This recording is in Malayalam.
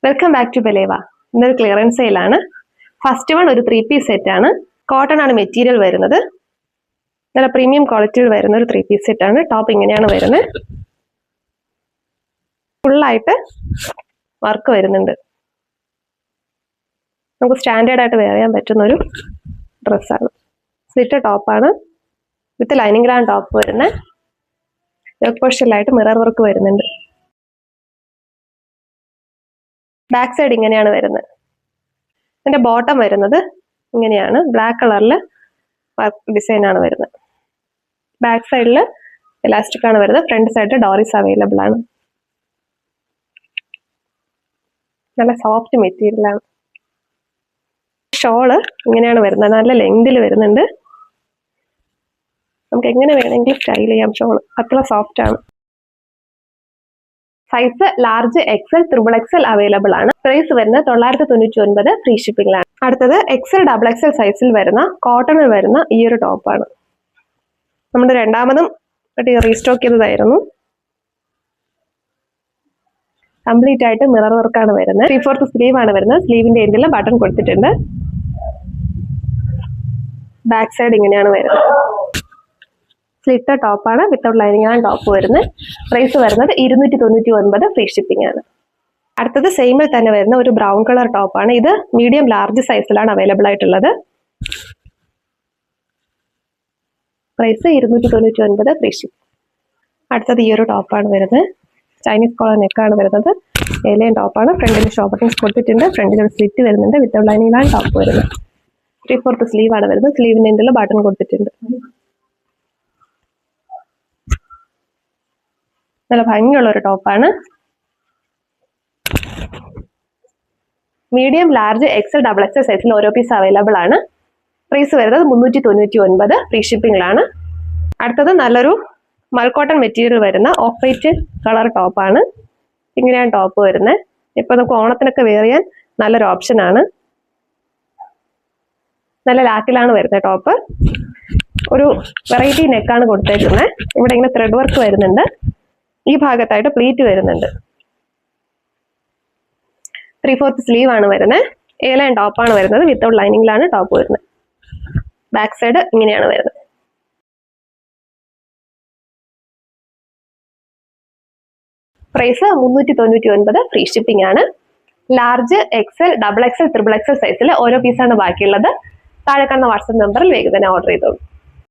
Welcome back to ബലേവ. ഇന്നൊരു ക്ലിയറൻസ് സെയിലാണ്. ഫസ്റ്റ് വൺ ഒരു 3-piece സെറ്റ് ആണ്. കോട്ടൺ ആണ് മെറ്റീരിയൽ വരുന്നത്. നല്ല പ്രീമിയം ക്വാളിറ്റിയിൽ വരുന്ന ഒരു 3-piece സെറ്റ് ആണ്. ടോപ്പ് ഇങ്ങനെയാണ് വരുന്നത്. ഫുള്ളായിട്ട് വർക്ക് വരുന്നുണ്ട്. നമുക്ക് സ്റ്റാൻഡേർഡ് ആയിട്ട് വെയർ ചെയ്യാൻ പറ്റുന്ന ഒരു ഡ്രസ്സാണ്. സ്ലിറ്റ് ടോപ്പാണ് വിത്ത് ലൈനിങ്ങിലാണ് ടോപ്പ് വരുന്നത്. യോക്ക് പോർഷനിലായിട്ട് മിറർ വർക്ക് വരുന്നുണ്ട്. ബാക്ക് സൈഡ് ഇങ്ങനെയാണ് വരുന്നത്. ഇതിന്റെ ബോട്ടം വരുന്നത് ഇങ്ങനെയാണ്. ബ്ലാക്ക് കളറിൽ വർക്ക് ഡിസൈൻ ആണ് വരുന്നത്. ബാക്ക് സൈഡിൽ ഇലാസ്റ്റിക് ആണ് വരുന്നത്. ഫ്രണ്ട് സൈഡിൽ ഡോറീസ് അവൈലബിൾ ആണ്. നല്ല സോഫ്റ്റ് മെറ്റീരിയൽ ആണ്. ഷോള് ഇങ്ങനെയാണ് വരുന്നത്. നല്ല ലെങ്തിൽ വരുന്നുണ്ട്. നമുക്ക് എങ്ങനെ വേണമെങ്കിലും സ്റ്റൈൽ ചെയ്യാം. ഷോള് അത്ര സോഫ്റ്റ് ആണ്. Size large XL, triple Excel available ആണ്. പ്രൈസ് വരുന്നത് 999, ഫ്രീ ഷിപ്പിംഗിലാണ്. അടുത്തത് എക്സൽ, ഡബിൾ എക്സൽ സൈസിൽ വരുന്ന കോട്ടണിൽ വരുന്ന ഈ ഒരു ടോപ്പാണ്. നമ്മുടെ രണ്ടാമതും റീസ്റ്റോക്ക് ചെയ്തതായിരുന്നു. കംപ്ലീറ്റ് ആയിട്ട് മിറർ വർക്കാണ് വരുന്നത്. 3/4 സ്ലീവ് ആണ് വരുന്നത്. സ്ലീവിന്റെ എൻഡിൽ ബട്ടൺ കൊടുത്തിട്ടുണ്ട്. ബാക്ക് സൈഡ് ഇങ്ങനെയാണ് വരുന്നത്. സ്ലിറ്റ് ടോപ്പാണ്. വിത്തൗട്ട് ലൈനിങ് ആണ് ടോപ്പ് വരുന്നത്. പ്രൈസ് വരുന്നത് 299, ഫ്രീ ഷിപ്പിംഗ് ആണ്. അടുത്തത് സെയിമിൽ തന്നെ വരുന്ന ഒരു ബ്രൗൺ കളർ ടോപ്പാണ്. ഇത് മീഡിയം ലാർജ് സൈസിലാണ് അവൈലബിൾ ആയിട്ടുള്ളത്. Price 299, free shipping. അടുത്തത് ഈ ഒരു ടോപ്പാണ് വരുന്നത്. ചൈനീസ് കോളർ നെക്കാണ് വരുന്നത്. ഏലിയൻ ടോപ്പാണ്. ഫ്രണ്ടിൽ ഷോ ബട്ടൺസ് കൊടുത്തിട്ടുണ്ട്. ഫ്രണ്ടിൽ ഒരു സ്ലിറ്റ് വരുന്നുണ്ട്. വിത്തൗട്ട് ലൈനിങ്ങിലാണ് ടോപ്പ് വരുന്നത്. 3/4 സ്ലീവ് ആണ് വരുന്നത്. സ്ലീവിന്റെ എൻഡിൽ ബട്ടൺ കൊടുത്തിട്ടുണ്ട്. നല്ല ഭംഗിയുള്ള ഒരു ടോപ്പാണ്. Medium, large, XL, double XL സൈസിൽ ഓരോ പീസ് അവൈലബിൾ ആണ്. പ്രൈസ് വരുന്നത് 399, ഫ്രീ ഷിപ്പിംഗിലാണ്. അടുത്തത് നല്ലൊരു മൽക്കോട്ടൺ മെറ്റീരിയൽ വരുന്ന ഓഫ് വൈറ്റ് കളർ ടോപ്പാണ്. ഇങ്ങനെയാണ് ടോപ്പ് വരുന്നത്. ഇപ്പൊ നമുക്ക് ഓണത്തിനൊക്കെ വെയർ ചെയ്യാൻ നല്ലൊരു ഓപ്ഷൻ ആണ്. നല്ല ലാക്കിലാണ് വരുന്നത് ടോപ്പ്. ഒരു വെറൈറ്റി നെക്കാണ് കൊടുത്തേക്കുന്നത്. ഇവിടെ ഇങ്ങനെ ത്രെഡ് വർക്ക് വരുന്നുണ്ട്. ഈ ഭാഗത്തായിട്ട് പ്ലീറ്റ് വരുന്നുണ്ട്. 3/4 സ്ലീവ് ആണ് വരുന്നത്. ഏലൈൻ ടോപ്പാണ് വരുന്നത്. വിത്തൗട്ട് ലൈനിങ്ങിലാണ് ടോപ്പ് വരുന്നത്. ബാക്ക് സൈഡ് ഇങ്ങനെയാണ് വരുന്നത്. പ്രൈസ് 399, ഫ്രീ ഷിപ്പിംഗ് ആണ്. Large, XL, double XL, triple XL സൈസിൽ ഓരോ പീസാണ് ബാക്കിയുള്ളത്. താഴെ കാണുന്ന വാട്സ്ആപ്പ് നമ്പറിൽ വേഗം തന്നെ ഓർഡർ ചെയ്തോളൂ.